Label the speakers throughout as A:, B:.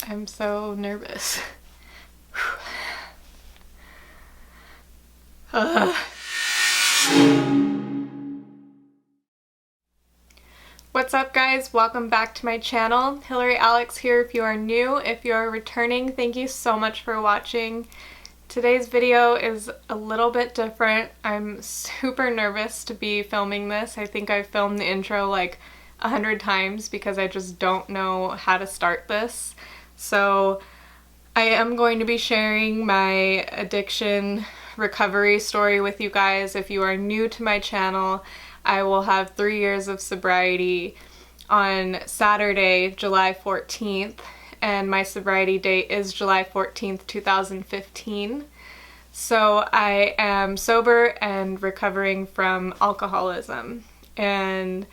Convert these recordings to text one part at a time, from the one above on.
A: I'm so nervous. What's up guys? Welcome back to my channel. Hillary Alex here if you are new. If you are returning, thank you so much for watching. Today's video is a little bit different. I'm super nervous to be filming this. I think I've filmed the intro like 100 times because I just don't know how to start this. So I am going to be sharing my addiction recovery story with you guys. If you are new to my channel, I will have 3 years of sobriety on Saturday, July 14th, and my sobriety date is July 14th, 2015. So I am sober and recovering from alcoholism, and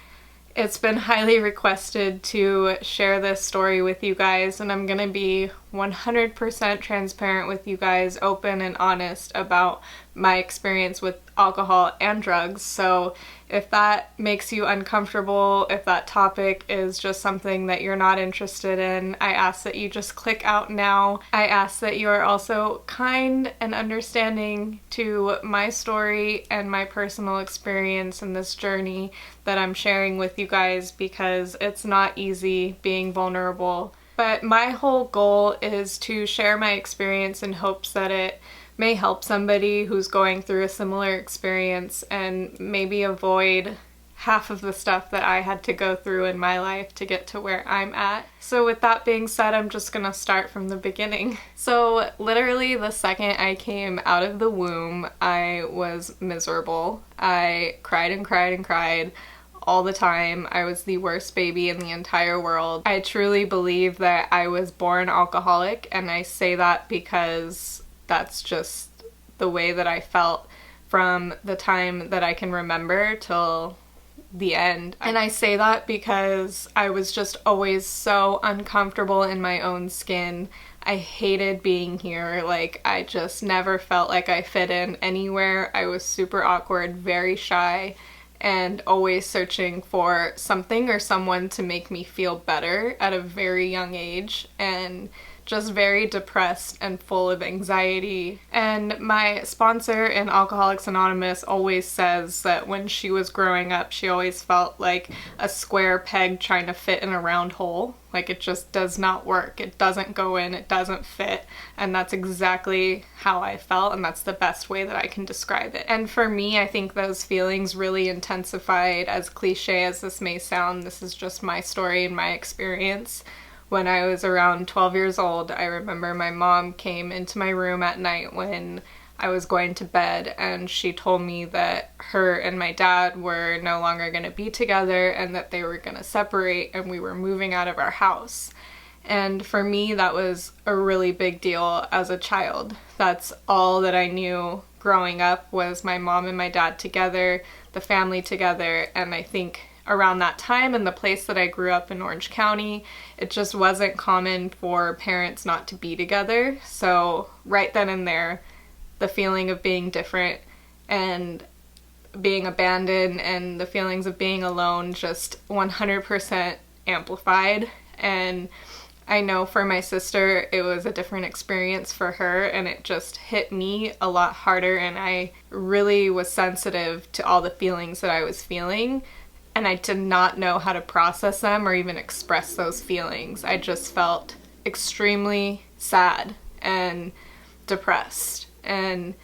A: it's been highly requested to share this story with you guys, and I'm gonna be 100% transparent with you guys, open and honest about my experience with alcohol and drugs. So if that makes you uncomfortable, if that topic is just something that you're not interested in, I ask that you just click out now. I ask that you are also kind and understanding to my story and my personal experience in this journey that I'm sharing with you guys, because it's not easy being vulnerable. But my whole goal is to share my experience in hopes that it may help somebody who's going through a similar experience and maybe avoid half of the stuff that I had to go through in my life to get to where I'm at. So with that being said, I'm just gonna start from the beginning. So literally the second I came out of the womb, I was miserable. I cried and cried and cried all the time. I was the worst baby in the entire world. I truly believe that I was born alcoholic, and I say that because that's just the way that I felt from the time that I can remember till the end. And I say that because I was just always so uncomfortable in my own skin. I hated being here. Like, I just never felt like I fit in anywhere. I was super awkward, very shy, and always searching for something or someone to make me feel better at a very young age, and just very depressed and full of anxiety. And my sponsor in Alcoholics Anonymous always says that when she was growing up, she always felt like a square peg trying to fit in a round hole. Like, it just does not work. It doesn't go in, it doesn't fit. And that's exactly how I felt, and that's the best way that I can describe it. And for me, I think those feelings really intensified, as cliche as this may sound. This is just my story and my experience. When I was around 12 years old, I remember my mom came into my room at night when I was going to bed, and she told me that her and my dad were no longer going to be together and that they were going to separate and we were moving out of our house. And for me, that was a really big deal as a child. That's all that I knew growing up, was my mom and my dad together, the family together. And I think around that time, in the place that I grew up in Orange County, it just wasn't common for parents not to be together. So right then and there, the feeling of being different and being abandoned and the feelings of being alone just 100% amplified. And I know for my sister, it was a different experience for her, and it just hit me a lot harder, and I really was sensitive to all the feelings that I was feeling. And I did not know how to process them or even express those feelings. I just felt extremely sad and depressed, and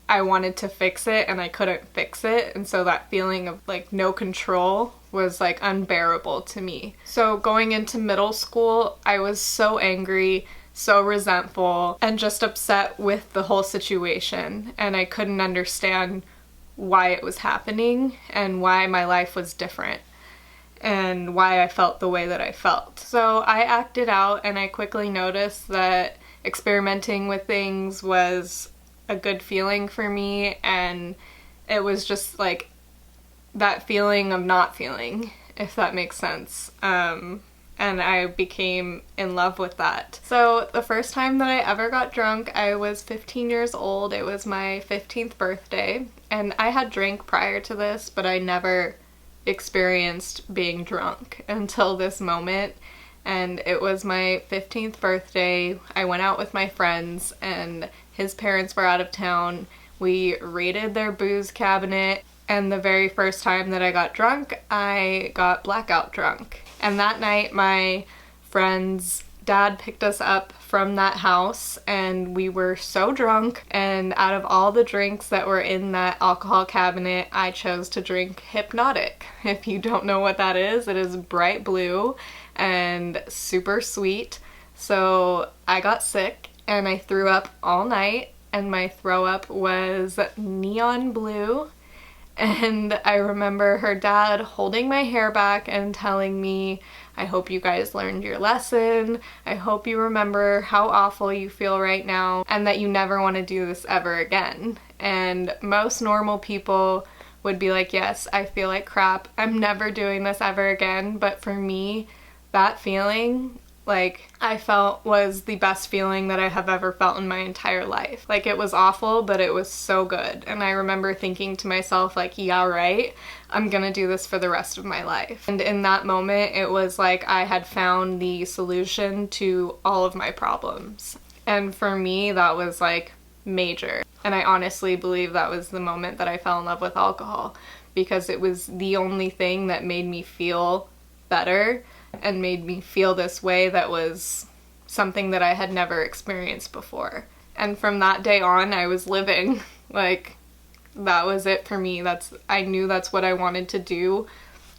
A: I wanted to fix it and I couldn't fix it. And so that feeling of like no control was like unbearable to me. So going into middle school, I was so angry, so resentful, and just upset with the whole situation. And I couldn't understand why it was happening and why my life was different and why I felt the way that I felt. So I acted out, and I quickly noticed that experimenting with things was a good feeling for me, and it was just like that feeling of not feeling, if that makes sense. And I became in love with that. So the first time that I ever got drunk, I was 15 years old. It was my 15th birthday, and I had drank prior to this, but I never experienced being drunk until this moment. and it was my 15th birthday. I went out with my friends and his parents were out of town. We raided their booze cabinet, and the very first time that I got drunk, I got blackout drunk. And that night my friend's dad picked us up from that house and we were so drunk, and out of all the drinks that were in that alcohol cabinet, I chose to drink Hypnotic. If you don't know what that is, it is bright blue and super sweet. So I got sick and I threw up all night, and my throw up was neon blue. And I remember her dad holding my hair back and telling me, "I hope you guys learned your lesson. I hope you remember how awful you feel right now and that you never want to do this ever again." And most normal people would be like, "Yes, I feel like crap. I'm never doing this ever again." But for me, that feeling, like, I felt was the best feeling that I have ever felt in my entire life. Like, it was awful, but it was so good. And I remember thinking to myself, like, yeah, right, I'm gonna do this for the rest of my life. And in that moment, it was like I had found the solution to all of my problems. And for me, that was like major. And I honestly believe that was the moment that I fell in love with alcohol, because it was the only thing that made me feel better and made me feel this way that was something that I had never experienced before. And from that day on, I was living. Like, that was it for me. I knew that's what I wanted to do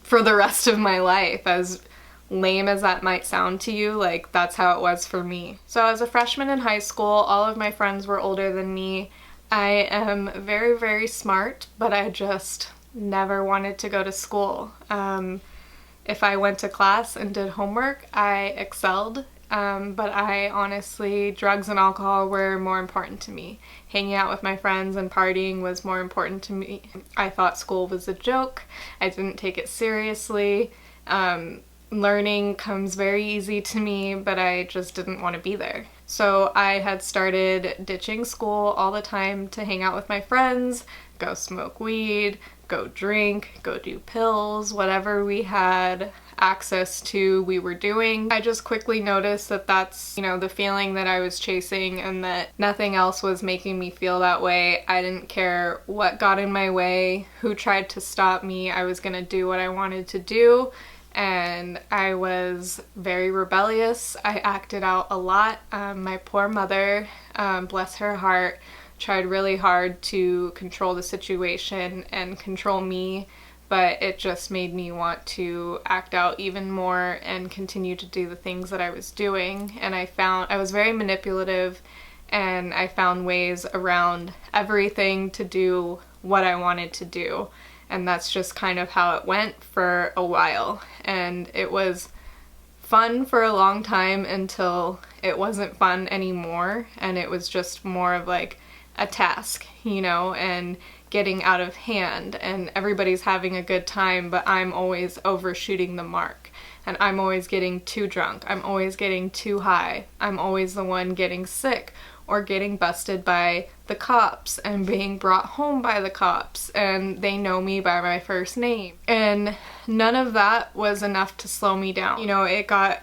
A: for the rest of my life. As lame as that might sound to you, like, that's how it was for me. So as a freshman in high school, all of my friends were older than me. I am very, very smart, but I just never wanted to go to school. If I went to class and did homework, I excelled, but I honestly, drugs and alcohol were more important to me. Hanging out with my friends and partying was more important to me. I thought school was a joke. I didn't take it seriously. Learning comes very easy to me, but I just didn't want to be there. So I had started ditching school all the time to hang out with my friends, go smoke weed, go drink, go do pills, whatever we had access to, we were doing. I just quickly noticed that that's, you know, the feeling that I was chasing, and that nothing else was making me feel that way. I didn't care what got in my way, who tried to stop me. I was gonna do what I wanted to do, and I was very rebellious. I acted out a lot. My poor mother, bless her heart, tried really hard to control the situation and control me, but it just made me want to act out even more and continue to do the things that I was doing. And I was very manipulative, and I found ways around everything to do what I wanted to do. And that's just kind of how it went for a while. And it was fun for a long time until it wasn't fun anymore, and it was just more of like a task, you know, and getting out of hand, and everybody's having a good time, but I'm always overshooting the mark, and I'm always getting too drunk, I'm always getting too high, I'm always the one getting sick or getting busted by the cops and being brought home by the cops, and they know me by my first name. And none of that was enough to slow me down. You know, it got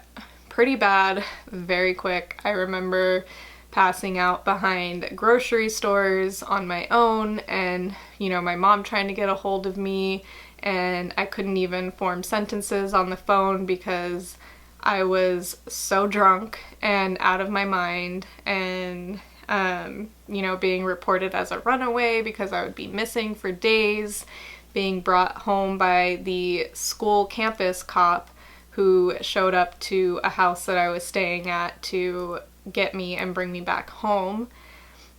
A: pretty bad very quick. I remember passing out behind grocery stores on my own, and, you know, my mom trying to get a hold of me, and I couldn't even form sentences on the phone because I was so drunk and out of my mind, and you know, being reported as a runaway because I would be missing for days, being brought home by the school campus cop who showed up to a house that I was staying at to get me and bring me back home.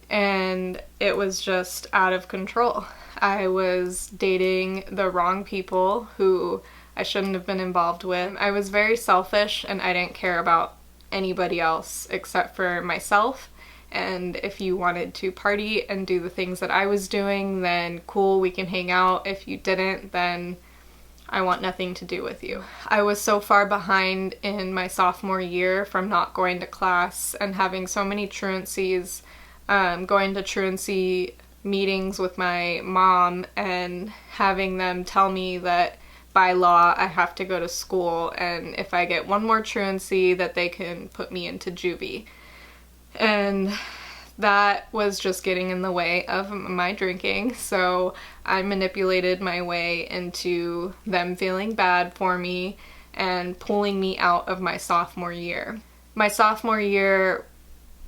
A: And it was just out of control. I was dating the wrong people who I shouldn't have been involved with. I was very selfish, and I didn't care about anybody else except for myself. And if you wanted to party and do the things that I was doing, then cool, we can hang out. If you didn't, then I want nothing to do with you. I was so far behind in my sophomore year from not going to class and having so many truancies, going to truancy meetings with my mom and having them tell me that by law I have to go to school, and if I get one more truancy that they can put me into juvie. And that was just getting in the way of my drinking, so I manipulated my way into them feeling bad for me and pulling me out of my sophomore year. My sophomore year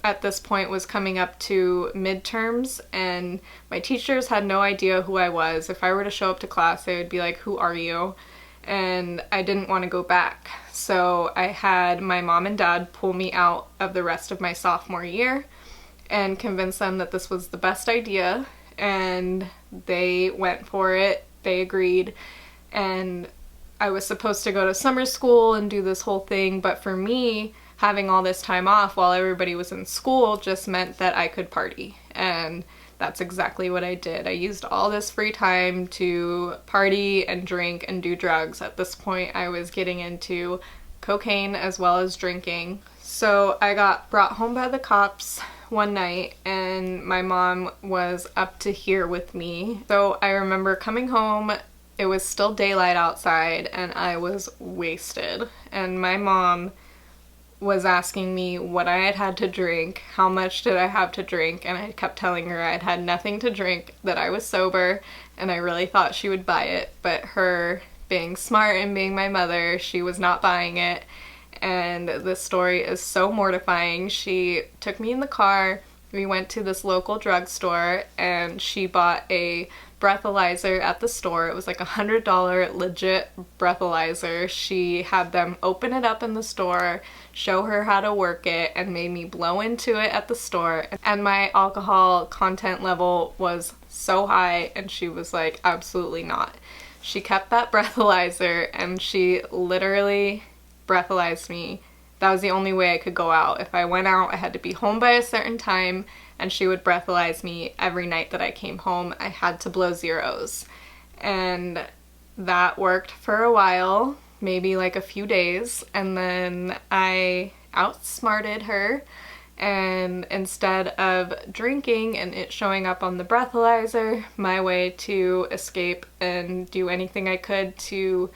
A: at this point was coming up to midterms, and my teachers had no idea who I was. If I were to show up to class, they would be like, "Who are you?" And I didn't want to go back. So I had my mom and dad pull me out of the rest of my sophomore year and convince them that this was the best idea, and they went for it. They agreed, and I was supposed to go to summer school and do this whole thing, but for me, having all this time off while everybody was in school just meant that I could party, and that's exactly what I did. I used all this free time to party and drink and do drugs. At this point, I was getting into cocaine as well as drinking. So I got brought home by the cops one night, and my mom was up to here with me. So I remember coming home, it was still daylight outside, and I was wasted. And my mom was asking me what I had had to drink, how much did I have to drink, and I kept telling her I'd had nothing to drink, that I was sober, and I really thought she would buy it, but her being smart and being my mother, she was not buying it, and this story is so mortifying. She took me in the car, we went to this local drugstore, and she bought a breathalyzer at the store. It was like $100 legit breathalyzer. She had them open it up in the store, show her how to work it, and made me blow into it at the store. And my alcohol content level was so high, and she was like, absolutely not. She kept that breathalyzer, and she literally breathalyzed me. That was the only way I could go out. If I went out, I had to be home by a certain time, and she would breathalyze me every night that I came home. I had to blow zeros. And that worked for a while, maybe like a few days, and then I outsmarted her, and instead of drinking and it showing up on the breathalyzer, my way to escape and do anything I could to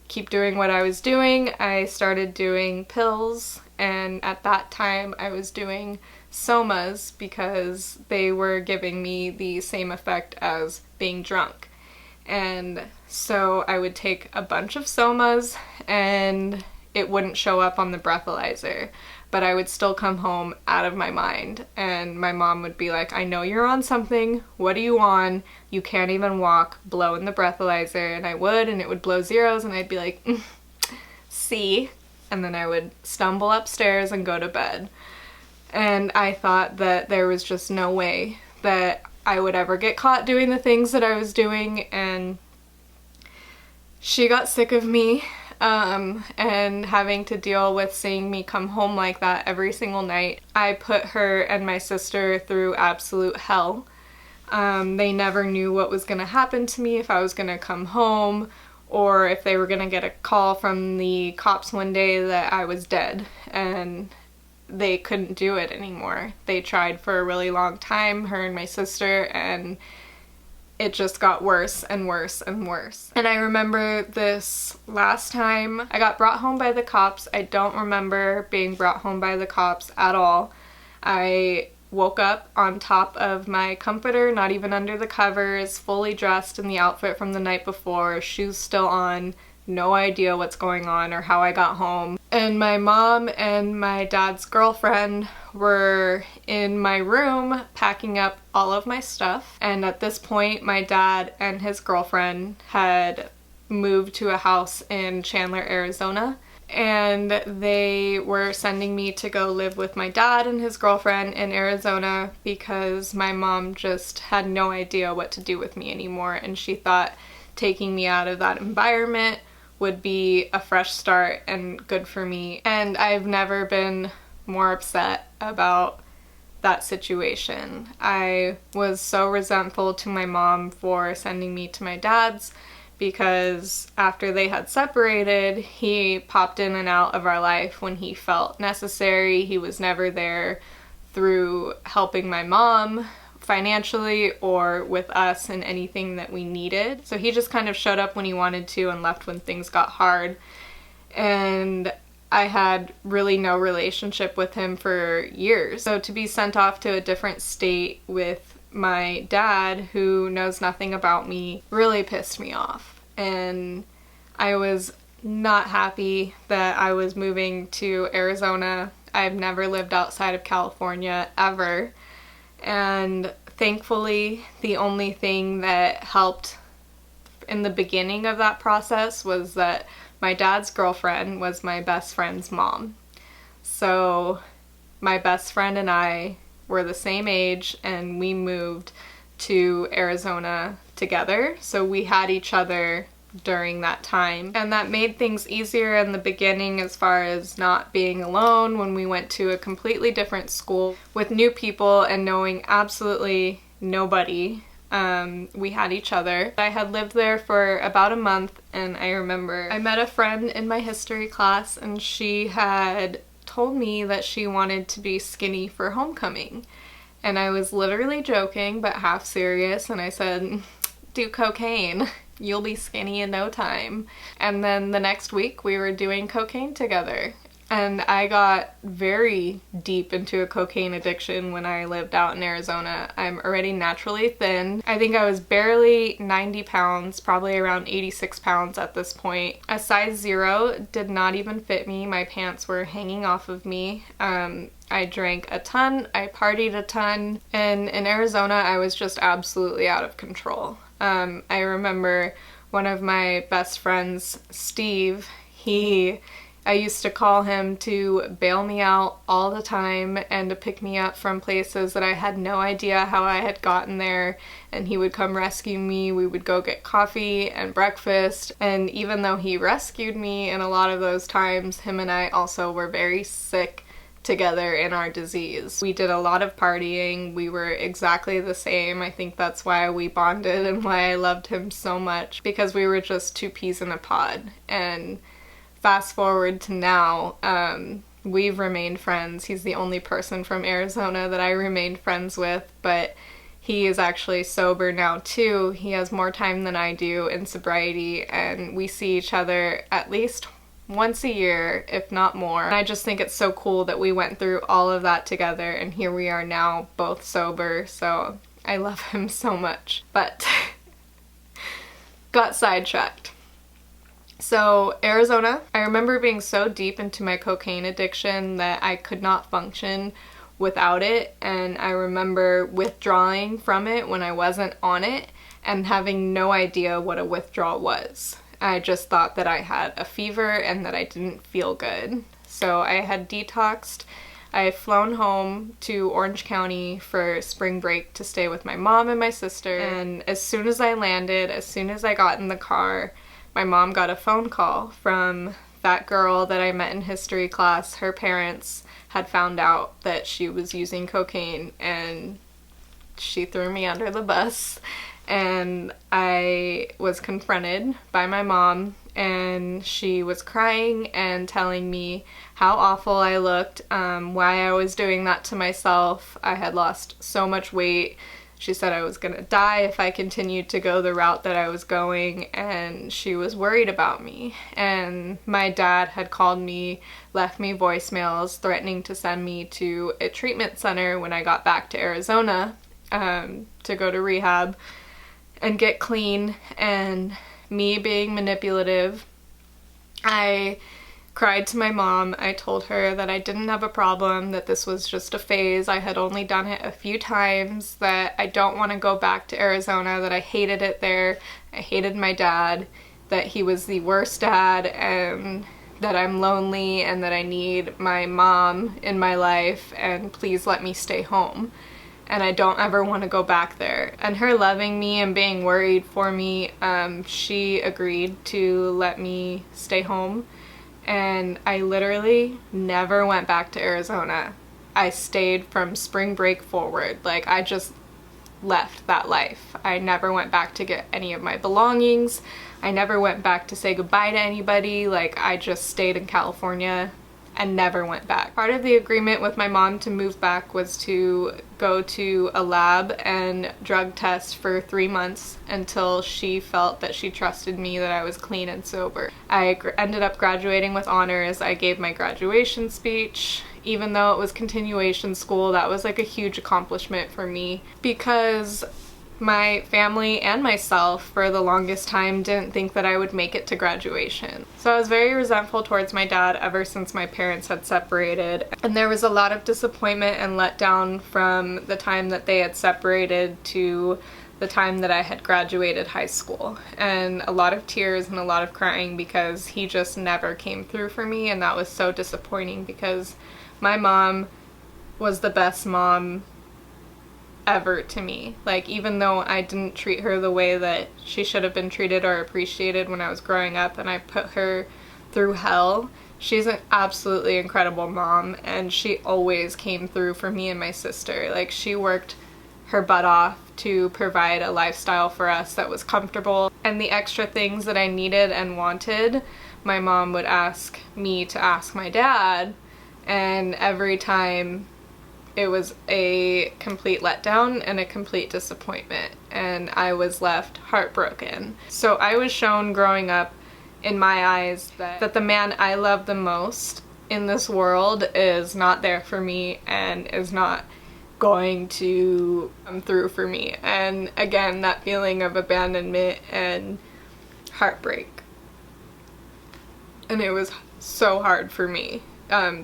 A: keep doing what I was doing, I started doing pills, and at that time I was doing somas because they were giving me the same effect as being drunk. And so I would take a bunch of somas and it wouldn't show up on the breathalyzer, but I would still come home out of my mind, and my mom would be like, I know you're on something, what are you on? You can't even walk, blow in the breathalyzer. And I would, and it would blow zeros, and I'd be like, see? And then I would stumble upstairs and go to bed. And I thought that there was just no way that I would ever get caught doing the things that I was doing, and she got sick of me and having to deal with seeing me come home like that every single night. I put her and my sister through absolute hell. They never knew what was going to happen to me, if I was going to come home, or if they were going to get a call from the cops one day that I was dead, and they couldn't do it anymore. They tried for a really long time, her and my sister, and it just got worse and worse and worse. And I remember this last time I got brought home by the cops. I don't remember being brought home by the cops at all. I woke up on top of my comforter, not even under the covers, fully dressed in the outfit from the night before, shoes still on, no idea what's going on or how I got home. And my mom and my dad's girlfriend were in my room packing up all of my stuff. And at this point, my dad and his girlfriend had moved to a house in Chandler, Arizona. And they were sending me to go live with my dad and his girlfriend in Arizona because my mom just had no idea what to do with me anymore. And she thought taking me out of that environment would be a fresh start and good for me. And I've never been more upset about that situation. I was so resentful to my mom for sending me to my dad's because after they had separated, he popped in and out of our life when he felt necessary. He was never there through helping my mom financially or with us in anything that we needed. So he just kind of showed up when he wanted to and left when things got hard. And I had really no relationship with him for years. So to be sent off to a different state with my dad, who knows nothing about me, really pissed me off. And I was not happy that I was moving to Arizona. I've never lived outside of California ever. And thankfully, the only thing that helped in the beginning of that process was that my dad's girlfriend was my best friend's mom. So my best friend and I were the same age, and we moved to Arizona together. So we had each other during that time, and that made things easier in the beginning as far as not being alone when we went to a completely different school with new people and knowing absolutely nobody. We had each other. I had lived there for about a month, and I remember I met a friend in my history class, and she had told me that she wanted to be skinny for homecoming. And I was literally joking but half serious, and I said, do cocaine. You'll be skinny in no time. And then the next week we were doing cocaine together. And I got very deep into a cocaine addiction when I lived out in Arizona. I'm already naturally thin. I think I was barely 90 pounds, probably around 86 pounds at this point. A size 0 did not even fit me. My pants were hanging off of me. I drank a ton, I partied a ton, and in Arizona I was just absolutely out of control. I remember one of my best friends, Steve, I used to call him to bail me out all the time and to pick me up from places that I had no idea how I had gotten there, and he would come rescue me. We would go get coffee and breakfast, and even though he rescued me in a lot of those times, him and I also were very sick together in our disease. We did a lot of partying. We were exactly the same. I think that's why we bonded and why I loved him so much, because we were just two peas in a pod. And fast forward to now, we've remained friends. He's the only person from Arizona that I remained friends with, but he is actually sober now too. He has more time than I do in sobriety, and we see each other at least once a year, if not more. And I just think it's so cool that we went through all of that together, and here we are now, both sober, so I love him so much. But got sidetracked. So Arizona, I remember being so deep into my cocaine addiction that I could not function without it, and I remember withdrawing from it when I wasn't on it and having no idea what a withdrawal was. I just thought that I had a fever and that I didn't feel good. So I had detoxed. I had flown home to Orange County for spring break to stay with my mom and my sister, and as soon as I landed, as soon as I got in the car, my mom got a phone call from that girl that I met in history class. Her parents had found out that she was using cocaine, and she threw me under the bus. And I was confronted by my mom, and she was crying and telling me how awful I looked, why I was doing that to myself. I had lost so much weight. She said I was gonna die if I continued to go the route that I was going, and she was worried about me. And my dad had called me, left me voicemails threatening to send me to a treatment center when I got back to Arizona to go to rehab and get clean. And me being manipulative, I cried to my mom. I told her that I didn't have a problem, that this was just a phase. I had only done it a few times, that I don't want to go back to Arizona, that I hated it there. I hated my dad, that he was the worst dad, and that I'm lonely and that I need my mom in my life, and please let me stay home. And I don't ever want to go back there. And her loving me and being worried for me, she agreed to let me stay home. And I literally never went back to Arizona. I stayed from spring break forward. Like, I just left that life. I never went back to get any of my belongings. I never went back to say goodbye to anybody. Like, I just stayed in California and never went back. Part of the agreement with my mom to move back was to go to a lab and drug test for 3 months until she felt that she trusted me that I was clean and sober. I ended up graduating with honors. I gave my graduation speech. Even though it was continuation school, that was like a huge accomplishment for me because my family and myself for the longest time didn't think that I would make it to graduation. So I was very resentful towards my dad ever since my parents had separated, and there was a lot of disappointment and letdown from the time that they had separated to the time that I had graduated high school, and a lot of tears and a lot of crying because he just never came through for me, and that was so disappointing because my mom was the best mom ever to me. Like, even though I didn't treat her the way that she should have been treated or appreciated when I was growing up and I put her through hell, she's an absolutely incredible mom, and she always came through for me and my sister. Like, she worked her butt off to provide a lifestyle for us that was comfortable, and the extra things that I needed and wanted, my mom would ask me to ask my dad, and every time it was a complete letdown and a complete disappointment, and I was left heartbroken. So I was shown growing up in my eyes that the man I love the most in this world is not there for me and is not going to come through for me. And again, that feeling of abandonment and heartbreak. And it was so hard for me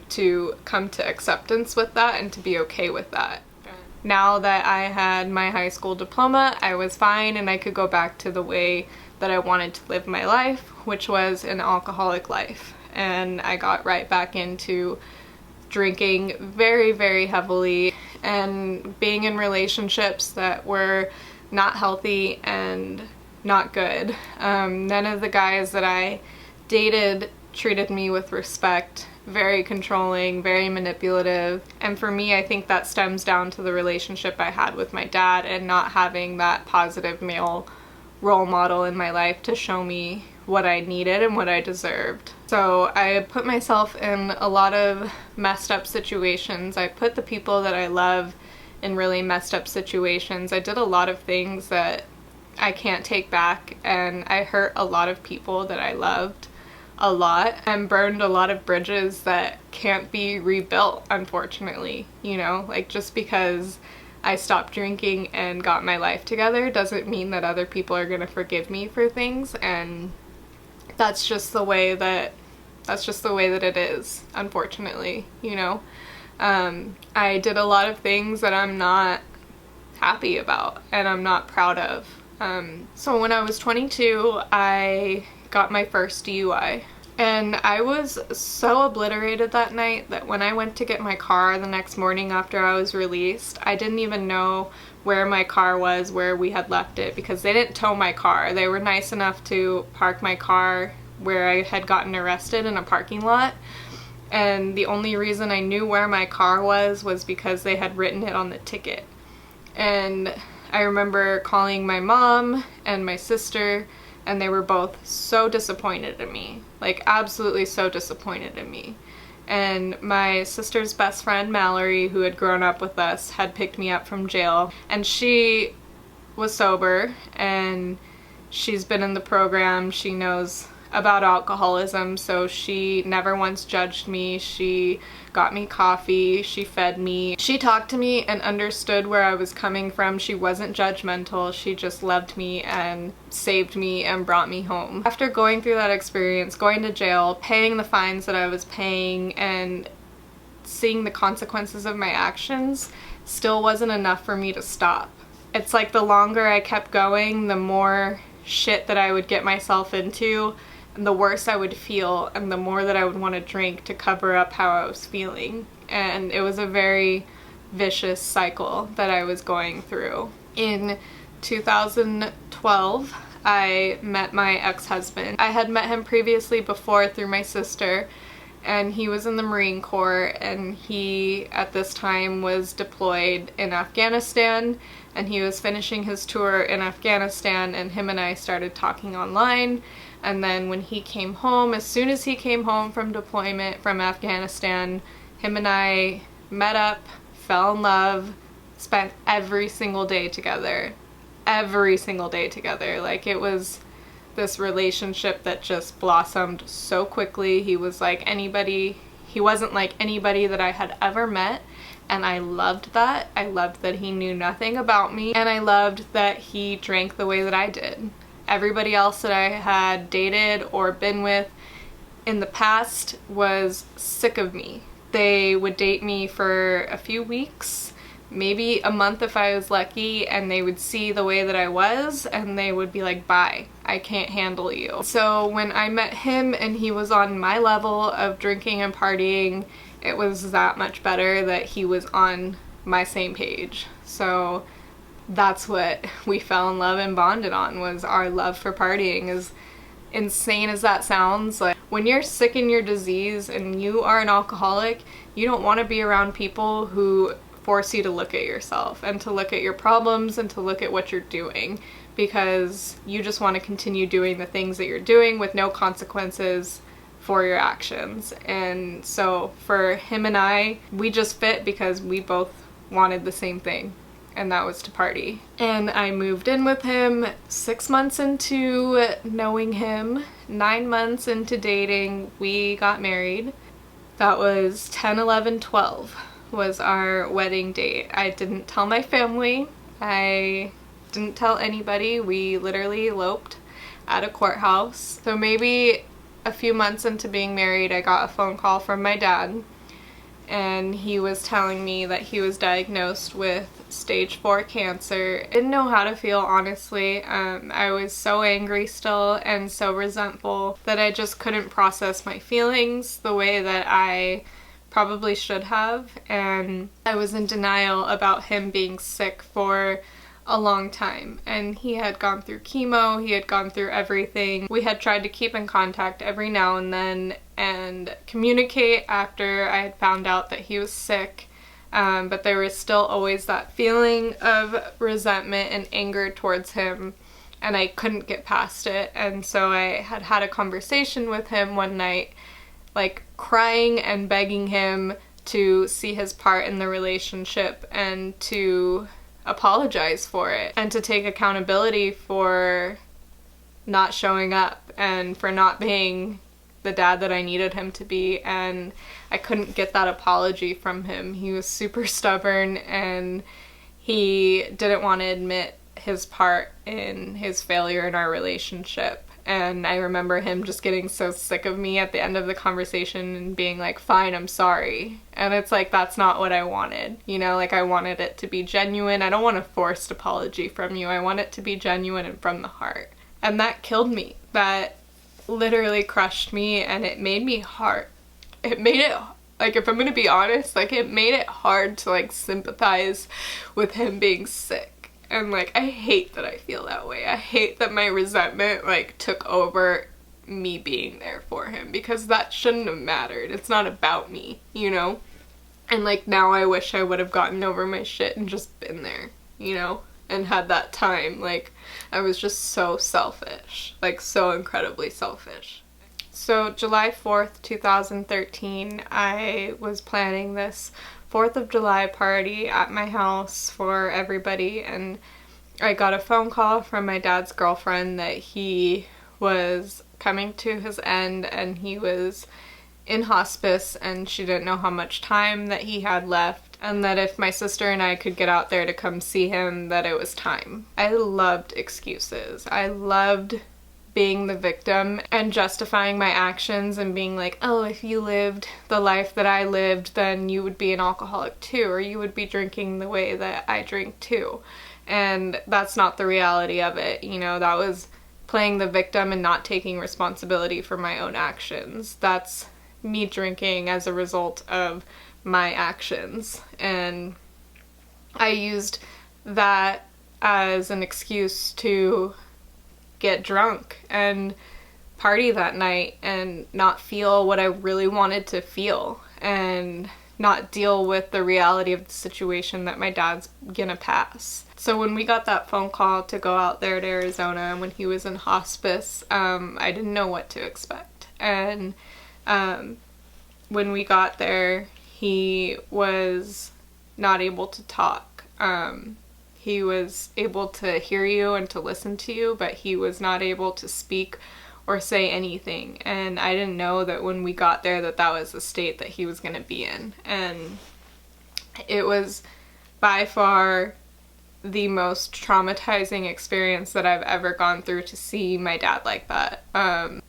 A: to come to acceptance with that and to be okay with that. Now that I had my high school diploma, I was fine and I could go back to the way that I wanted to live my life, which was an alcoholic life. And I got right back into drinking very, very heavily and being in relationships that were not healthy and not good. None of the guys that I dated treated me with respect. Very controlling, very manipulative, and for me I think that stems down to the relationship I had with my dad and not having that positive male role model in my life to show me what I needed and what I deserved. So I put myself in a lot of messed up situations. I put the people that I love in really messed up situations. I did a lot of things that I can't take back, and I hurt a lot of people that I loved a lot and burned a lot of bridges that can't be rebuilt, unfortunately. You know, like, just because I stopped drinking and got my life together doesn't mean that other people are gonna forgive me for things, and that's just the way that it is, unfortunately, you know. I did a lot of things that I'm not happy about and I'm not proud of. So when I was 22, I got my first DUI. And I was so obliterated that night that when I went to get my car the next morning after I was released, I didn't even know where my car was, where we had left it, because they didn't tow my car. They were nice enough to park my car where I had gotten arrested in a parking lot. And the only reason I knew where my car was because they had written it on the ticket. And I remember calling my mom and my sister, and they were both so disappointed in me, like absolutely so disappointed in me. And my sister's best friend, Mallory, who had grown up with us, had picked me up from jail, and she was sober and she's been in the program. She knows about alcoholism, so she never once judged me. She got me coffee, she fed me, she talked to me and understood where I was coming from. She wasn't judgmental, she just loved me and saved me and brought me home. After going through that experience, going to jail, paying the fines that I was paying, and seeing the consequences of my actions, still wasn't enough for me to stop. It's like the longer I kept going, the more shit that I would get myself into, and the worse I would feel, and the more that I would want to drink to cover up how I was feeling. And it was a very vicious cycle that I was going through. In 2012, I met my ex-husband. I had met him previously before through my sister, and he was in the Marine Corps, and he at this time was deployed in Afghanistan, and he was finishing his tour in Afghanistan, and him and I started talking online. And then when he came home, as soon as he came home from deployment from Afghanistan, him and I met up, fell in love, spent every single day together. Every single day together. Like, it was this relationship that just blossomed so quickly. He was like anybody, he wasn't like anybody that I had ever met. And I loved that. I loved that he knew nothing about me. And I loved that he drank the way that I did. Everybody else that I had dated or been with in the past was sick of me. They would date me for a few weeks, maybe a month if I was lucky, and they would see the way that I was and they would be like, bye, I can't handle you. So when I met him and he was on my level of drinking and partying, it was that much better that he was on my same page. So that's what we fell in love and bonded on, was our love for partying. As insane as that sounds, like, when you're sick in your disease and you are an alcoholic, you don't want to be around people who force you to look at yourself and to look at your problems and to look at what you're doing, because you just want to continue doing the things that you're doing with no consequences for your actions. And so for him and I, we just fit because we both wanted the same thing, and that was to party. And I moved in with him 6 months into knowing him. 9 months into dating, we got married. That was 10, 11, 12 was our wedding date. I didn't tell my family. I didn't tell anybody. We literally eloped at a courthouse. So maybe a few months into being married, I got a phone call from my dad, and he was telling me that he was diagnosed with stage 4 cancer. I didn't know how to feel, honestly. I was so angry still and so resentful that I just couldn't process my feelings the way that I probably should have, and I was in denial about him being sick for a long time. And he had gone through chemo, he had gone through everything. We had tried to keep in contact every now and then and communicate after I had found out that he was sick, but there was still always that feeling of resentment and anger towards him, and I couldn't get past it. And so I had a conversation with him one night, like crying and begging him to see his part in the relationship and to apologize for it and to take accountability for not showing up and for not being the dad that I needed him to be. And I couldn't get that apology from him. He was super stubborn and he didn't want to admit his part in his failure in our relationship. And I remember him just getting so sick of me at the end of the conversation and being like, fine, I'm sorry. And it's like, that's not what I wanted. You know, like, I wanted it to be genuine. I don't want a forced apology from you. I want it to be genuine and from the heart. And that killed me. That literally crushed me, and it made me hard. It made it, like, if I'm gonna be honest, like, it made it hard to, like, sympathize with him being sick. And, like, I hate that I feel that way. I hate that my resentment, like, took over me being there for him, because that shouldn't have mattered. It's not about me, you know? And, like, now I wish I would have gotten over my shit and just been there, you know? And had that time. Like, I was just so selfish. Like, so incredibly selfish. So, July 4th, 2013, I was planning this 4th of July party at my house for everybody, and I got a phone call from my dad's girlfriend that he was coming to his end and he was in hospice and she didn't know how much time that he had left, and that if my sister and I could get out there to come see him, that it was time. I loved excuses. I loved being the victim and justifying my actions and being like, oh, if you lived the life that I lived, then you would be an alcoholic too, or you would be drinking the way that I drink too. And that's not the reality of it. You know, that was playing the victim and not taking responsibility for my own actions. That's me drinking as a result of my actions. And I used that as an excuse to get drunk and party that night and not feel what I really wanted to feel, and not deal with the reality of the situation that my dad's gonna pass. So when we got that phone call to go out there to Arizona when he was in hospice, I didn't know what to expect. And when we got there, he was not able to talk. He was able to hear you and to listen to you, but he was not able to speak or say anything. And I didn't know that when we got there that that was the state that he was going to be in. And it was by far the most traumatizing experience that I've ever gone through, to see my dad like that.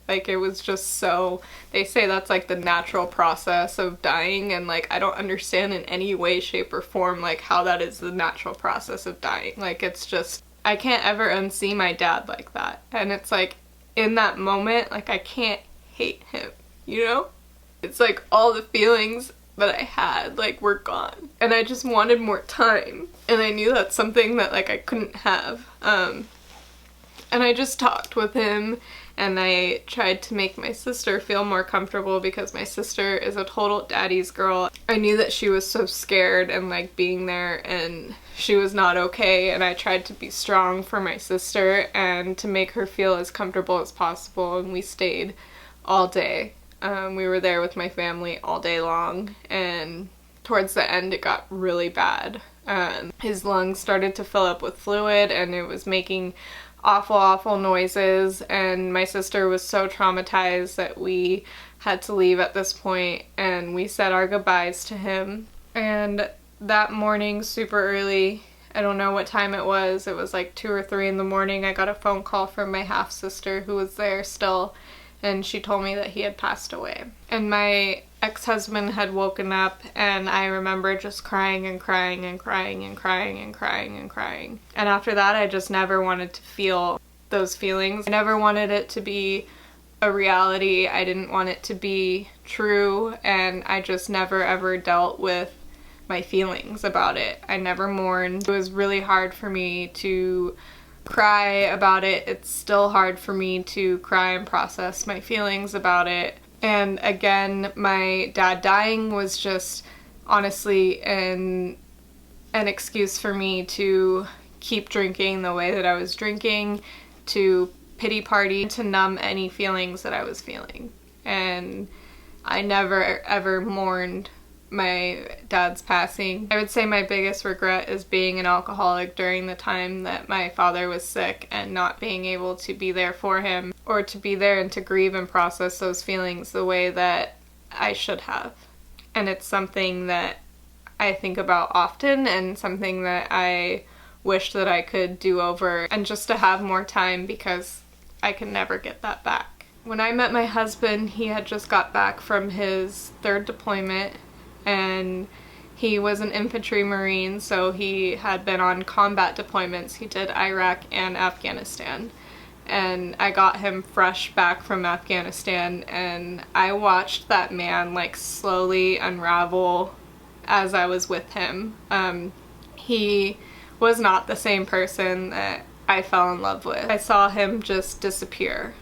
A: Like, it was just so, they say that's like the natural process of dying, and like I don't understand in any way, shape, or form like how that is the natural process of dying. Like, it's just, I can't ever unsee my dad like that. And it's like, in that moment, like, I can't hate him, you know? It's like all the feelings that I had, like, were gone. And I just wanted more time. And I knew that's something that, like, I couldn't have. And I just talked with him, and I tried to make my sister feel more comfortable, because my sister is a total daddy's girl. I knew that she was so scared and, like, being there, and she was not okay, and I tried to be strong for my sister and to make her feel as comfortable as possible, and we stayed all day. We were there with my family all day long, and towards the end it got really bad. His lungs started to fill up with fluid, and it was making awful noises, and my sister was so traumatized that we had to leave at this point, and we said our goodbyes to him. And that morning, super early, I don't know what time it was like 2 or 3 in the morning, I got a phone call from my half-sister who was there still, and she told me that he had passed away. And my ex-husband had woken up, and I remember just crying and crying and crying and crying and crying and crying. And after that, I just never wanted to feel those feelings. I never wanted it to be a reality. I didn't want it to be true, and I just never ever dealt with my feelings about it. I never mourned. It was really hard for me to cry about it. It's still hard for me to cry and process my feelings about it. And again, my dad dying was just honestly an excuse for me to keep drinking the way that I was drinking, to pity party, to numb any feelings that I was feeling. And I never ever mourned my dad's passing. I would say my biggest regret is being an alcoholic during the time that my father was sick, and not being able to be there for him, or to be there and to grieve and process those feelings the way that I should have. And it's something that I think about often, and something that I wish that I could do over, and just to have more time, because I can never get that back. When I met my husband, he had just got back from his 3rd deployment, and he was an infantry marine, so he had been on combat deployments. He did Iraq and Afghanistan. And I got him fresh back from Afghanistan, and I watched that man like slowly unravel as I was with him. He was not the same person that I fell in love with. I saw him just disappear.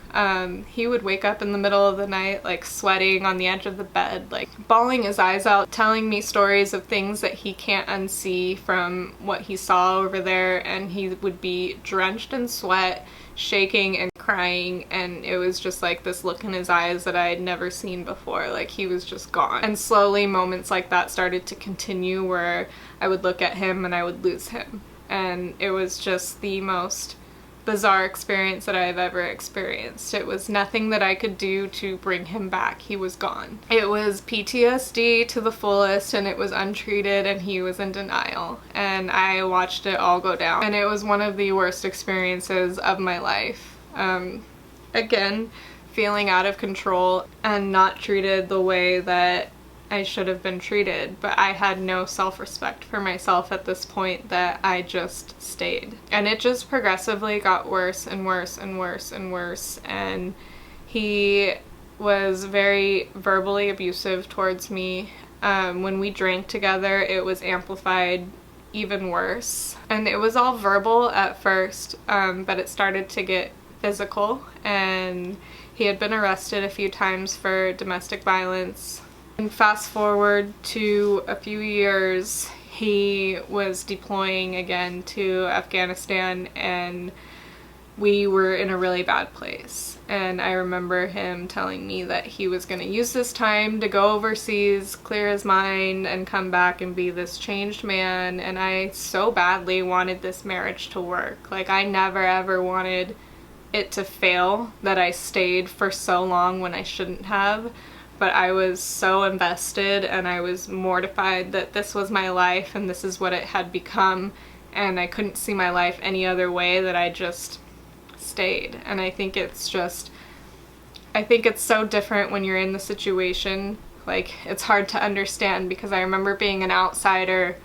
A: He would wake up in the middle of the night like sweating on the edge of the bed, like bawling his eyes out, telling me stories of things that he can't unsee from what he saw over there, and he would be drenched in sweat, shaking and crying, and it was just like this look in his eyes that I had never seen before. Like, he was just gone. And slowly moments like that started to continue, where I would look at him and I would lose him. And it was just the most bizarre experience that I've ever experienced. It was nothing that I could do to bring him back. He was gone. It was PTSD to the fullest, and it was untreated, and he was in denial. And I watched it all go down. And it was one of the worst experiences of my life. Again, feeling out of control and not treated the way that I should have been treated, but I had no self-respect for myself at this point, that I just stayed. And it just progressively got worse and worse and worse and worse, and he was very verbally abusive towards me. When we drank together, it was amplified even worse. And it was all verbal at first, but it started to get physical, and he had been arrested a few times for domestic violence. And fast forward to a few years, he was deploying again to Afghanistan, and we were in a really bad place. And I remember him telling me that he was going to use this time to go overseas, clear his mind, and come back and be this changed man. And I so badly wanted this marriage to work. Like, I never ever wanted it to fail, that I stayed for so long when I shouldn't have. But I was so invested, and I was mortified that this was my life and this is what it had become, and I couldn't see my life any other way, that I just stayed. And I think it's so different when you're in the situation. Like, it's hard to understand, because I remember being an outsider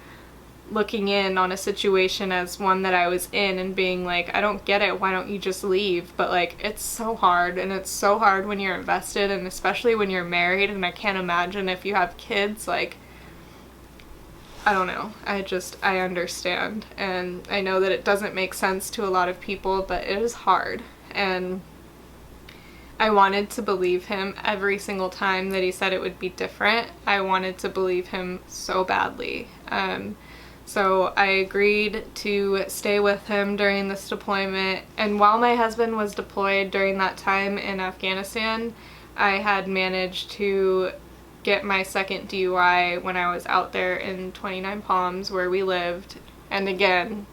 A: looking in on a situation as one that I was in and being like, I don't get it, why don't you just leave? But like, it's so hard, and it's so hard when you're invested, and especially when you're married, and I can't imagine if you have kids. Like, I don't know, I understand, and I know that it doesn't make sense to a lot of people, but it is hard. And I wanted to believe him every single time that he said it would be different. I wanted to believe him so badly. So I agreed to stay with him during this deployment, and while my husband was deployed during that time in Afghanistan, I had managed to get my second DUI when I was out there in 29 Palms, where we lived, and again,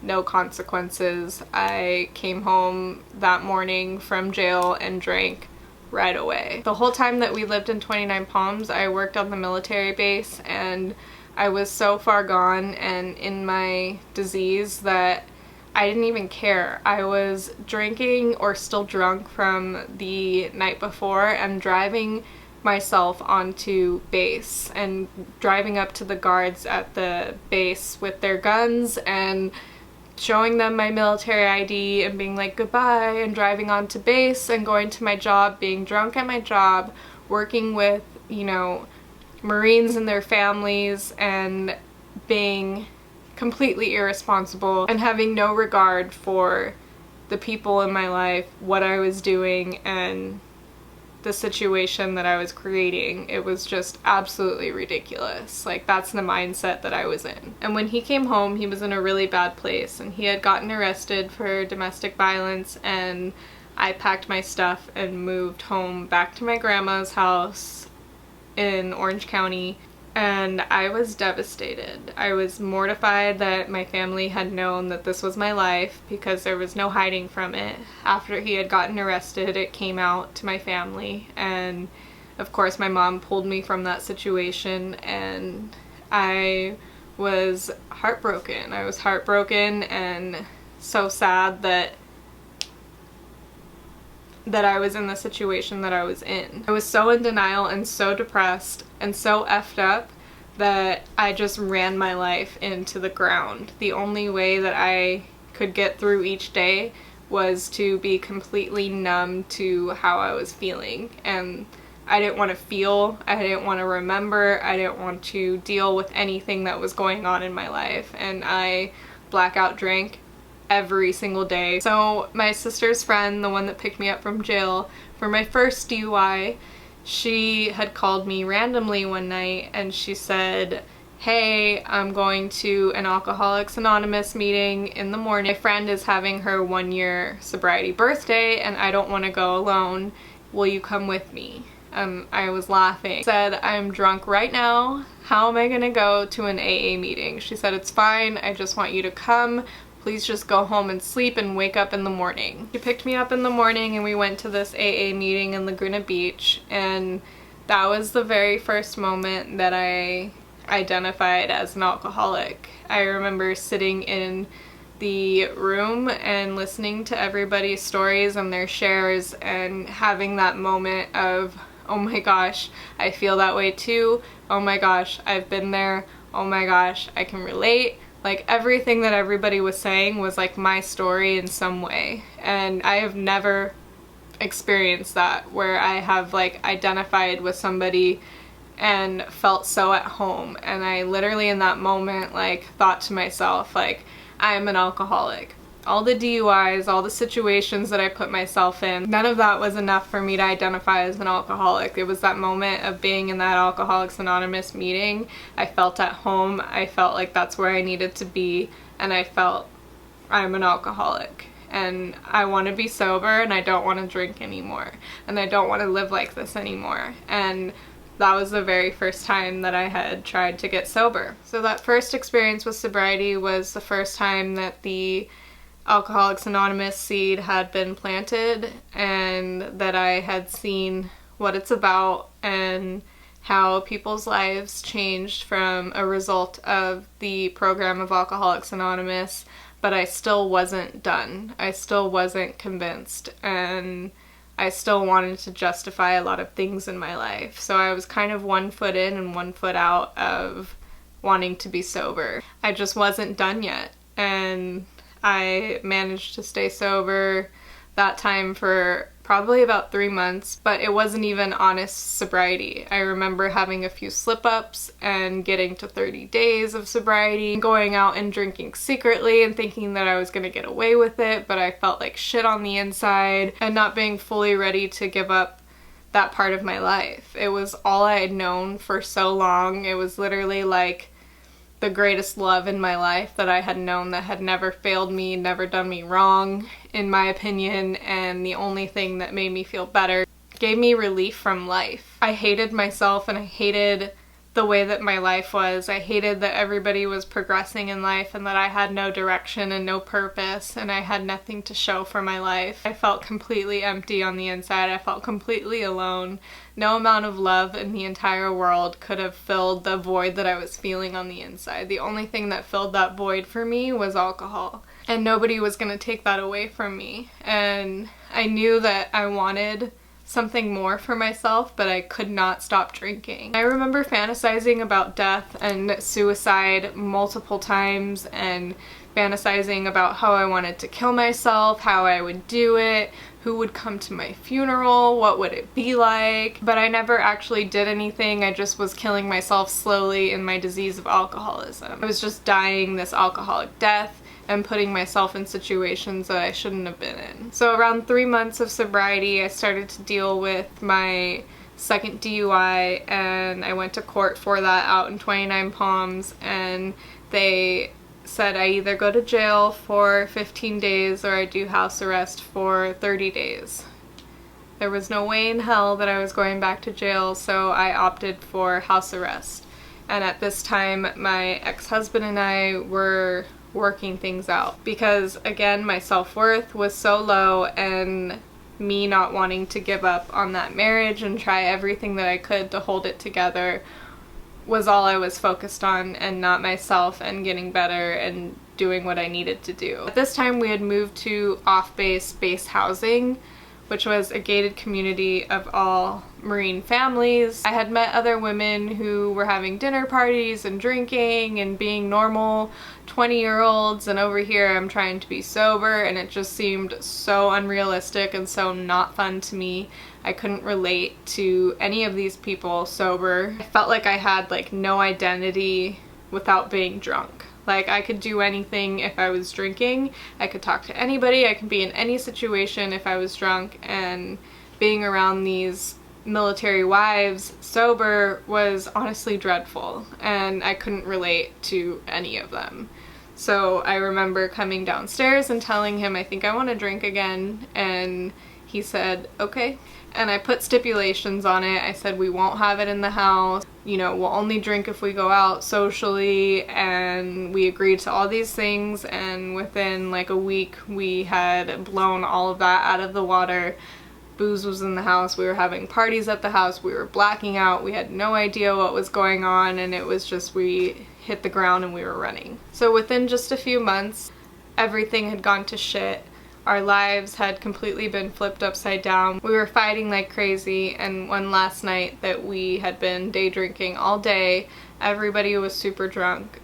A: no consequences. I came home that morning from jail and drank right away. The whole time that we lived in 29 Palms, I worked on the military base, and I was so far gone and in my disease that I didn't even care. I was drinking or still drunk from the night before and driving myself onto base and driving up to the guards at the base with their guns and showing them my military ID and being like goodbye, and driving onto base and going to my job, being drunk at my job, working with, you know, Marines and their families, and being completely irresponsible and having no regard for the people in my life, what I was doing, and the situation that I was creating. It was just absolutely ridiculous. Like, that's the mindset that I was in. And when he came home, he was in a really bad place, and he had gotten arrested for domestic violence, and I packed my stuff and moved home back to my grandma's house in Orange County, and I was devastated. I was mortified that my family had known that this was my life, because there was no hiding from it. After he had gotten arrested, it came out to my family, and of course my mom pulled me from that situation, and I was heartbroken. I was heartbroken and so sad that I was in the situation that I was in. I was so in denial and so depressed and so effed up that I just ran my life into the ground. The only way that I could get through each day was to be completely numb to how I was feeling. And I didn't want to feel, I didn't want to remember, I didn't want to deal with anything that was going on in my life. And I blackout drank every single day. So my sister's friend, the one that picked me up from jail for my first DUI, she had called me randomly one night, and she said, hey, I'm going to an Alcoholics Anonymous meeting in the morning. My friend is having her 1-year sobriety birthday, and I don't want to go alone. Will you come with me? I was laughing. Said, I'm drunk right now. How am I gonna go to an AA meeting? She said, it's fine. I just want you to come. Please just go home and sleep and wake up in the morning. She picked me up in the morning, and we went to this AA meeting in Laguna Beach, and that was the very first moment that I identified as an alcoholic. I remember sitting in the room and listening to everybody's stories and their shares, and having that moment of, oh my gosh, I feel that way too. Oh my gosh, I've been there. Oh my gosh, I can relate. Like, everything that everybody was saying was like my story in some way, and I have never experienced that, where I have like identified with somebody and felt so at home. And I literally in that moment like thought to myself, like, I am an alcoholic. all the DUIs, all the situations that I put myself in, none of that was enough for me to identify as an alcoholic. It was that moment of being in that Alcoholics Anonymous meeting. I felt at home. I felt like that's where I needed to be, and I felt I'm an alcoholic. And I want to be sober, and I don't want to drink anymore, and I don't want to live like this anymore. And that was the very first time that I had tried to get sober. So that first experience with sobriety was the first time that the Alcoholics Anonymous seed had been planted, and that I had seen what it's about and how people's lives changed from a result of the program of Alcoholics Anonymous. But I still wasn't done. I still wasn't convinced, and I still wanted to justify a lot of things in my life. So I was kind of 1 foot in and 1 foot out of wanting to be sober. I just wasn't done yet, and I managed to stay sober that time for probably about 3 months, but it wasn't even honest sobriety. I remember having a few slip-ups and getting to 30 days of sobriety, going out and drinking secretly and thinking that I was gonna get away with it, but I felt like shit on the inside, and not being fully ready to give up that part of my life. It was all I had known for so long. It was literally like the greatest love in my life that I had known, that had never failed me, never done me wrong, in my opinion, and the only thing that made me feel better, gave me relief from life. I hated myself, and I hated the way that my life was. I hated that everybody was progressing in life and that I had no direction and no purpose, and I had nothing to show for my life. I felt completely empty on the inside. I felt completely alone. No amount of love in the entire world could have filled the void that I was feeling on the inside. The only thing that filled that void for me was alcohol, and nobody was going to take that away from me. And I knew that I wanted something more for myself, but I could not stop drinking. I remember fantasizing about death and suicide multiple times, and fantasizing about how I wanted to kill myself, how I would do it, who would come to my funeral, what would it be like. But I never actually did anything. I just was killing myself slowly in my disease of alcoholism. I was just dying this alcoholic death and putting myself in situations that I shouldn't have been in. So around 3 months of sobriety, I started to deal with my second DUI, and I went to court for that out in 29 Palms, and they said I either go to jail for 15 days or I do house arrest for 30 days. There was no way in hell that I was going back to jail, so I opted for house arrest. And at this time, my ex-husband and I were working things out, because again, my self-worth was so low, and me not wanting to give up on that marriage and try everything that I could to hold it together was all I was focused on, and not myself and getting better and doing what I needed to do. At this time, we had moved to off-base base housing, which was a gated community of all Marine families. I had met other women who were having dinner parties and drinking and being normal 20-year-olds, and over here I'm trying to be sober, and it just seemed so unrealistic and so not fun to me. I couldn't relate to any of these people sober. I felt like I had like no identity without being drunk. Like, I could do anything if I was drinking. I could talk to anybody. I could be in any situation if I was drunk, and being around these military wives sober was honestly dreadful, and I couldn't relate to any of them. So I remember coming downstairs and telling him I think I want to drink again, and he said, okay. And I put stipulations on it. I said we won't have it in the house. You know, we'll only drink if we go out socially, and we agreed to all these things, and within like a week we had blown all of that out of the water. Booze was in the house, we were having parties at the house, we were blacking out, we had no idea what was going on, and it was just, we hit the ground and we were running. So within just a few months, everything had gone to shit. Our lives had completely been flipped upside down. We were fighting like crazy, and one last night that we had been day drinking all day, everybody was super drunk.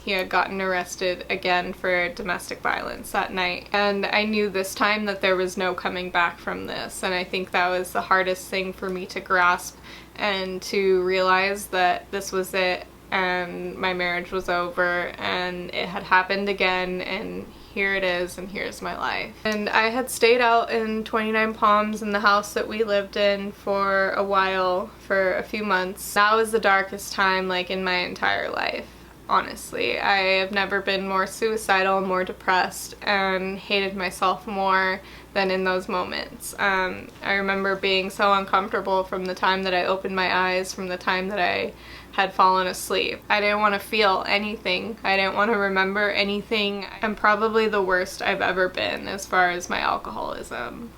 A: He had gotten arrested again for domestic violence that night, and I knew this time that there was no coming back from this, and I think that was the hardest thing for me to grasp, and to realize that this was it, and my marriage was over, and it had happened again, and here it is, and here's my life. And I had stayed out in 29 Palms in the house that we lived in for a while, for a few months. That was the darkest time like in my entire life. Honestly, I have never been more suicidal, more depressed, and hated myself more than in those moments. I remember being so uncomfortable from the time that I opened my eyes, from the time that I had fallen asleep. I didn't want to feel anything. I didn't want to remember anything. I'm probably the worst I've ever been as far as my alcoholism.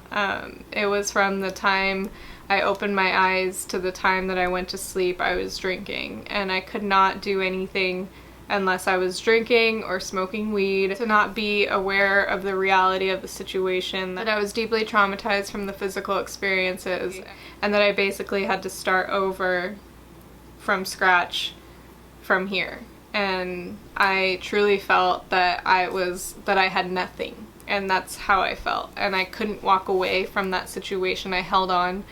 A: It was from the time I opened my eyes to the time that I went to sleep, I was drinking, and I could not do anything unless I was drinking or smoking weed, to not be aware of the reality of the situation, that I was deeply traumatized from the physical experiences, and that I basically had to start over from scratch from here. And I truly felt that I had nothing, and that's how I felt, and I couldn't walk away from that situation. I held on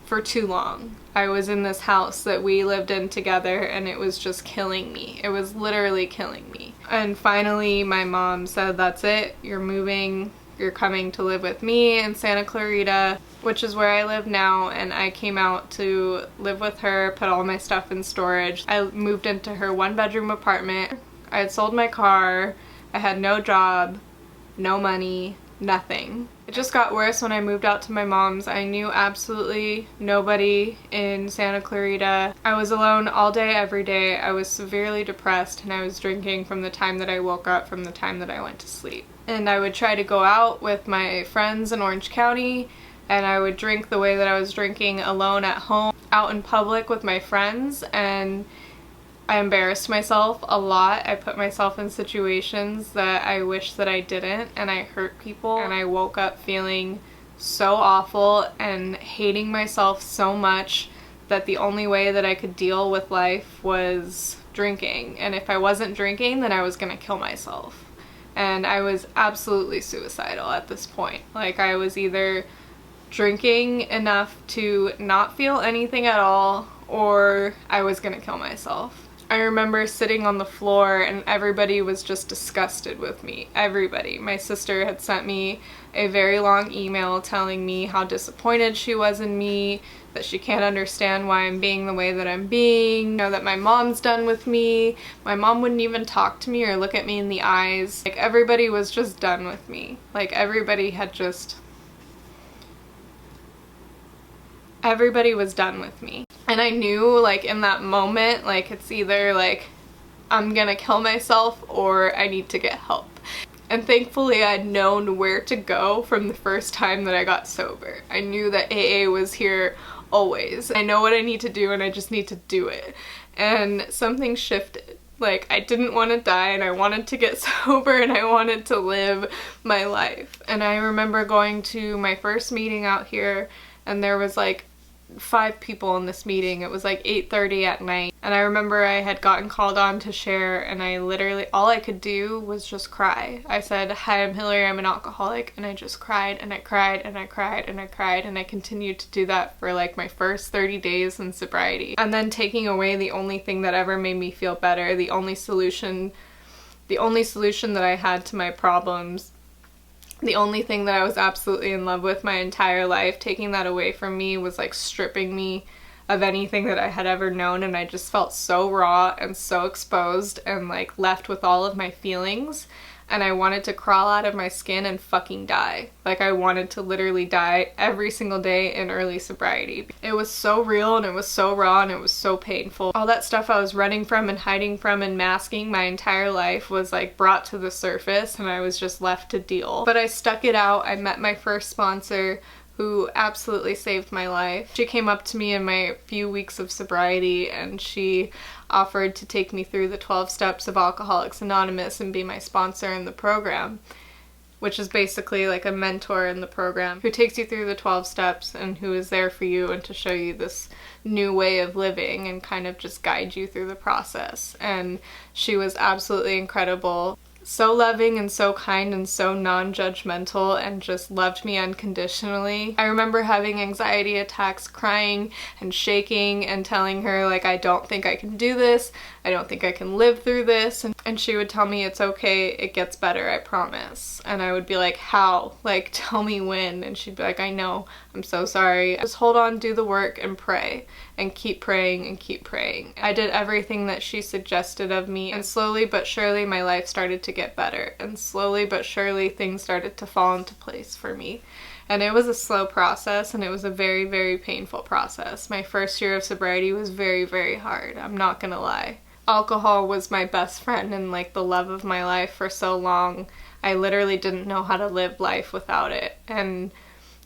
A: for too long. I was in this house that we lived in together, and it was just killing me. It was literally killing me. And finally my mom said, that's it, you're moving, you're coming to live with me in Santa Clarita, which is where I live now. And I came out to live with her, put all my stuff in storage. I moved into her 1-bedroom apartment. I had sold my car, I had no job, no money, nothing. It just got worse when I moved out to my mom's. I knew absolutely nobody in Santa Clarita. I was alone all day, every day. I was severely depressed, and I was drinking from the time that I woke up, from the time that I went to sleep. And I would try to go out with my friends in Orange County, and I would drink the way that I was drinking alone at home, out in public with my friends, and I embarrassed myself a lot. I put myself in situations that I wish that I didn't, and I hurt people, and I woke up feeling so awful and hating myself so much that the only way that I could deal with life was drinking. And if I wasn't drinking, then I was gonna kill myself. And I was absolutely suicidal at this point. Like, I was either drinking enough to not feel anything at all, or I was gonna kill myself. I remember sitting on the floor, and everybody was just disgusted with me. Everybody. My sister had sent me a very long email telling me how disappointed she was in me, that she can't understand why I'm being the way that I'm being, you know, that my mom's done with me. My mom wouldn't even talk to me or look at me in the eyes. Like, everybody was just done with me. Like, everybody was done with me. And I knew, like, in that moment, like, it's either like I'm gonna kill myself or I need to get help. And thankfully I'd known where to go from the first time that I got sober. I knew that AA was here always. I know what I need to do, and I just need to do it. And something shifted. Like, I didn't want to die, and I wanted to get sober, and I wanted to live my life. And I remember going to my first meeting out here, and there was like 5 people in this meeting. It was like 8:30 at night, and I remember I had gotten called on to share, and I literally, all I could do was just cry. I said, "Hi, I'm Hillary, I'm an alcoholic," and I just cried, and I cried, and I cried, and I cried, and I continued to do that for like my first 30 days in sobriety. And then taking away the only thing that ever made me feel better, the only solution that I had to my problems, the only thing that I was absolutely in love with my entire life, taking that away from me was like stripping me of anything that I had ever known. And I just felt so raw and so exposed and like left with all of my feelings. And I wanted to crawl out of my skin and fucking die. Like, I wanted to literally die every single day in early sobriety. It was so real, and it was so raw, and it was so painful. All that stuff I was running from and hiding from and masking my entire life was like brought to the surface, and I was just left to deal. But I stuck it out. I met my first sponsor, who absolutely saved my life. She came up to me in my few weeks of sobriety, and she offered to take me through the 12 steps of Alcoholics Anonymous and be my sponsor in the program, which is basically like a mentor in the program who takes you through the 12 steps and who is there for you and to show you this new way of living and kind of just guide you through the process. And she was absolutely incredible. so loving and so kind and so non-judgmental and just loved me unconditionally. I remember having anxiety attacks, crying and shaking and telling her like, I don't think I can do this, I don't think I can live through this, and she would tell me it's okay, it gets better, I promise. And I would be like, how? Like, tell me when. And she'd be like, I know, I'm so sorry. Just hold on, do the work and pray, and keep praying and keep praying. I did everything that she suggested of me, and slowly but surely my life started to get better, and slowly but surely things started to fall into place for me. And it was a slow process, and it was a very, very painful process. My first year of sobriety was very, very hard, I'm not gonna lie. Alcohol was my best friend and like the love of my life for so long. I literally didn't know how to live life without it, and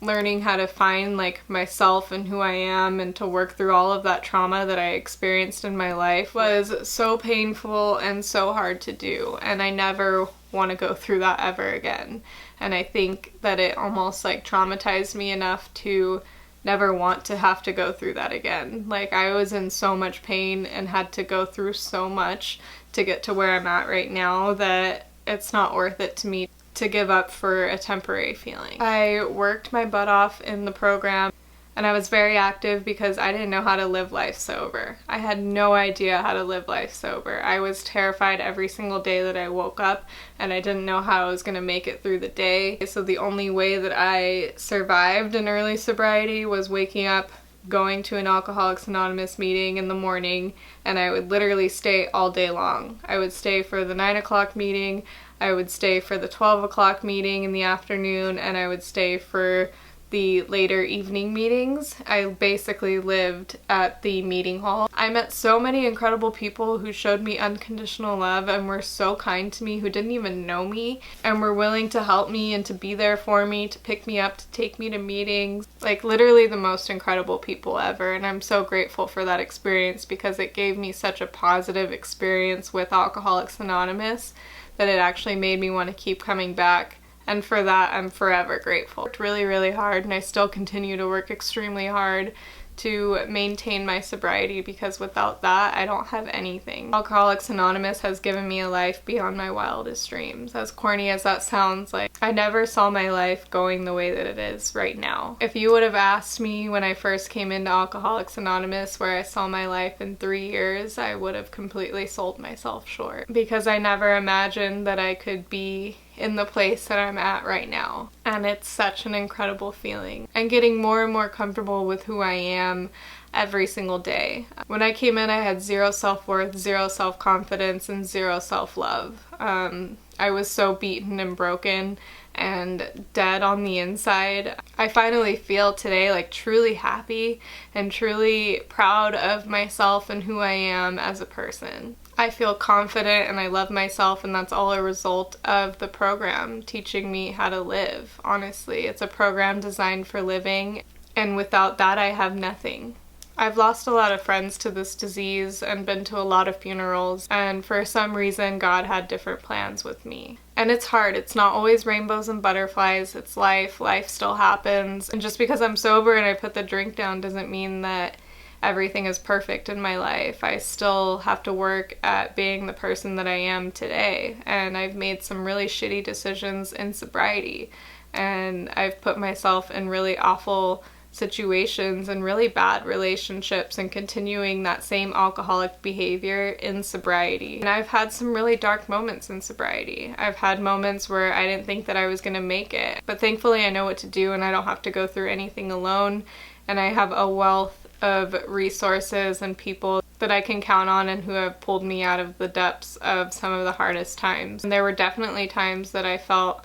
A: learning how to find like myself and who I am and to work through all of that trauma that I experienced in my life was so painful and so hard to do, and I never want to go through that ever again. And I think that it almost like traumatized me enough to never want to have to go through that again. Like, I was in so much pain and had to go through so much to get to where I'm at right now that it's not worth it to me to give up for a temporary feeling. I worked my butt off in the program, and I was very active because I didn't know how to live life sober. I had no idea how to live life sober. I was terrified every single day that I woke up, and I didn't know how I was going to make it through the day. So the only way that I survived an early sobriety was waking up, going to an Alcoholics Anonymous meeting in the morning, and I would literally stay all day long. I would stay for the 9 o'clock meeting, I would stay for the 12 o'clock meeting in the afternoon, and I would stay for the later evening meetings. I basically lived at the meeting hall. I met so many incredible people who showed me unconditional love and were so kind to me, who didn't even know me and were willing to help me and to be there for me, to pick me up, to take me to meetings. Like, literally the most incredible people ever, and I'm so grateful for that experience because it gave me such a positive experience with Alcoholics Anonymous that it actually made me want to keep coming back. And for that, I'm forever grateful. I worked really, really hard, and I still continue to work extremely hard to maintain my sobriety because without that, I don't have anything. Alcoholics Anonymous has given me a life beyond my wildest dreams. As corny as that sounds, like, I never saw my life going the way that it is right now. If you would have asked me when I first came into Alcoholics Anonymous where I saw my life in 3 years, I would have completely sold myself short because I never imagined that I could be in the place that I'm at right now. And it's such an incredible feeling. I'm getting more and more comfortable with who I am every single day. When I came in, I had zero self-worth, zero self-confidence, and zero self-love. I was so beaten and broken and dead on the inside. I finally feel today like truly happy and truly proud of myself and who I am as a person. I feel confident and I love myself, and that's all a result of the program teaching me how to live. Honestly, it's a program designed for living, and without that I have nothing. I've lost a lot of friends to this disease and been to a lot of funerals, and for some reason God had different plans with me. And it's hard. It's not always rainbows and butterflies. It's life. Life still happens. And just because I'm sober and I put the drink down doesn't mean that everything is perfect in my life. I still have to work at being the person that I am today, and I've made some really shitty decisions in sobriety, and I've put myself in really awful situations and really bad relationships and continuing that same alcoholic behavior in sobriety. And I've had some really dark moments in sobriety. I've had moments where I didn't think that I was gonna make it, but thankfully I know what to do and I don't have to go through anything alone, and I have a wealth of resources and people that I can count on and who have pulled me out of the depths of some of the hardest times. And there were definitely times that I felt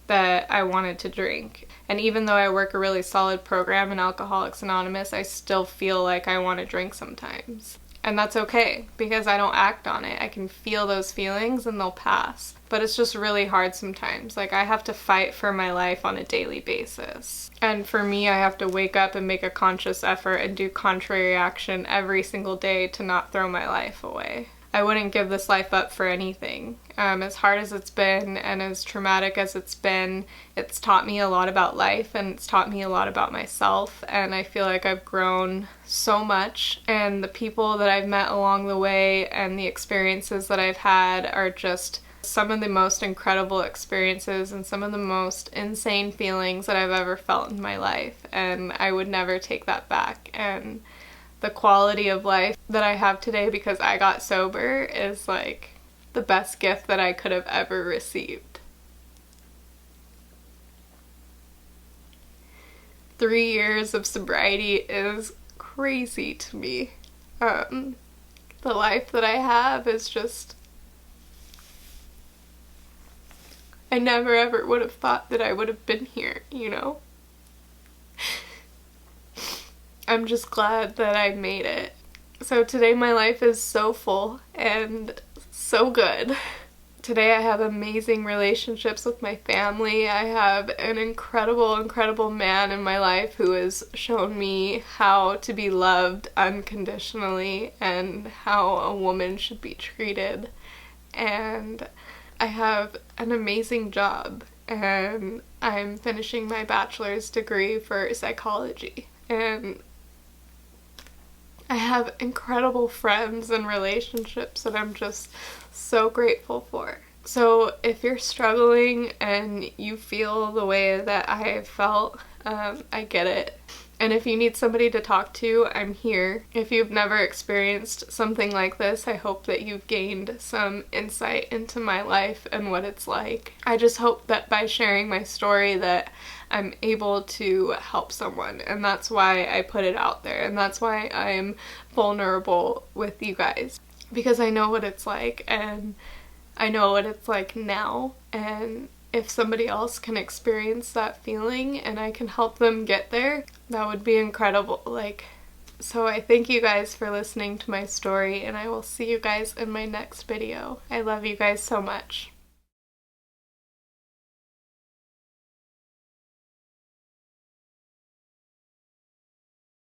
A: that I wanted to drink. And even though I work a really solid program in Alcoholics Anonymous, I still feel like I want to drink sometimes. And that's okay, because I don't act on it. I can feel those feelings and they'll pass. But it's just really hard sometimes. Like, I have to fight for my life on a daily basis. And for me, I have to wake up and make a conscious effort and do contrary action every single day to not throw my life away. I wouldn't give this life up for anything. As hard as it's been and as traumatic as it's been, it's taught me a lot about life and it's taught me a lot about myself, and I feel like I've grown so much, and the people that I've met along the way and the experiences that I've had are just some of the most incredible experiences and some of the most insane feelings that I've ever felt in my life, and I would never take that back. And the quality of life that I have today because I got sober is like the best gift that I could have ever received. 3 years of sobriety is crazy to me. The life that I have is just, I never ever would have thought that I would have been here, you know? I'm just glad that I made it. So today my life is so full and so good. Today I have amazing relationships with my family. I have an incredible man in my life who has shown me how to be loved unconditionally and how a woman should be treated. And I have an amazing job, and I'm finishing my bachelor's degree for psychology. And I have incredible friends and relationships that I'm just so grateful for. So if you're struggling and you feel the way that I have felt, I get it. And if you need somebody to talk to, I'm here. If you've never experienced something like this, I hope that you've gained some insight into my life and what it's like. I just hope that by sharing my story that I'm able to help someone, and that's why I put it out there, and that's why I'm vulnerable with you guys. Because I know what it's like, and I know what it's like now, and if somebody else can experience that feeling and I can help them get there, that would be incredible. So I thank you guys for listening to my story, and I will see you guys in my next video. I love you guys so much.